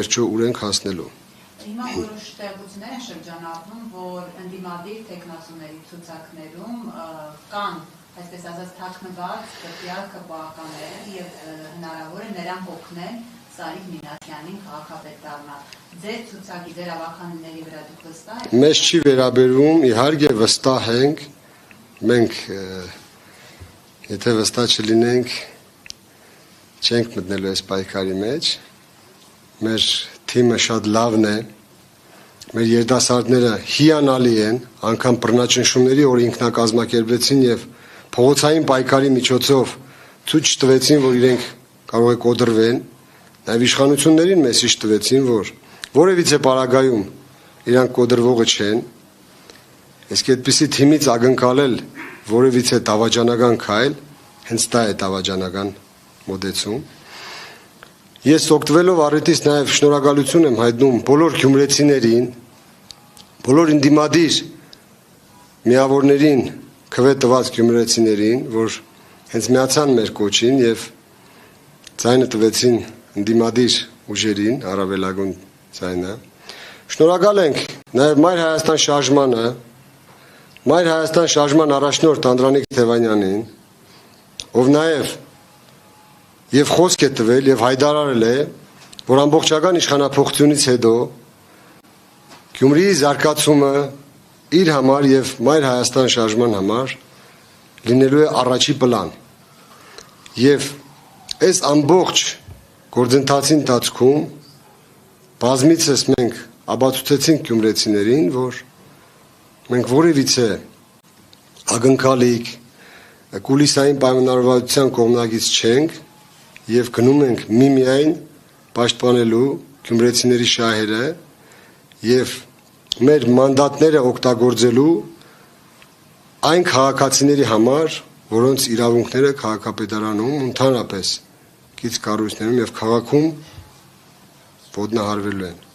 վերջո ուր ենք հասնելու։ Հիմա որոշ տեղություններ են շրջանառվում, որ ընդդիմադիր տեխնացուների ցուցակներում կան, այսպես ասած, թաքնված տվյալ ԿՊԱ-ականները եւ հնարավոր է նրանք օգնեն Սարիկ Մինասյանին քաղաքապետ դառնալ։ Ձեր ցուցակի, ձեր ավականների վրա դուք վստահ եք։ Մեզ չի վերաբերվում, իհարկե վստահ ենք, մենք եթե վստահ չլինենք, չենք մտնելու այս պայքարի մեջ, մեր թիմը շատ լավն է, մեր երիտասարդները հիանալի են, անգամ բռնաճնշումների օր ինքնակազմակերպվեցին եւ փողոցային պայքարի միջոցով ցույց տվեցին, որ իրենք կարող է կոդրվեն, նաեւ իշխանություններին մեսիջ տվեցին, որ որևիցե պարագայում իրանք կոդրվողը չեն, իսկ այդպիսի թիմից ակնկալել որևիցե դավաճանական քայլ, հենց դա է դավաճանական մոտեցում։ Ես օգտվելով առիթից նաև շնորհակալություն եմ հայտնում բոլոր գյումրեցիներին, բոլոր ընդդիմադիր միավորներին, քվե տված գյումրեցիներին, որ հենց միացան մեր կոչին եւ ձայնը տվեցին ընդդիմադիր ուժերին, առավելագույն ձայնը։ Շնորհակալ ենք նաև Մայր Հայաստան շարժմանը, Մայր Հայաստան շարժման առաջնորդ Անդրանիկ Թևանյանին, ով նաև եւ խոսք է տվել եւ հայտարարել է, որ ամբողջական իշխանափոխությունից հետո Գյումրիի զարգացումը իր համար եւ Մայր Հայաստան շարժման համար լինելու է առաջի պլան։ Եվ այս ամբողջ գործընթացի ընթացքում բազմիցս մենք ապացուցեցինք գյումրեցիներին, որ մենք որևիցե ակնկալիք կուլիսային պայմանավորվածության կողմնակից չենք եւ գնում ենք միմիայն պաշտպանելու գյումրեցիների շահերը եւ մեր մանդատները օգտագործելու այն քաղաքացիների համար, որոնց իրավունքները քաղաքապետարանում ընդհանրապես գից կառույցներում եւ քաղաքում ոտնահարվելու են։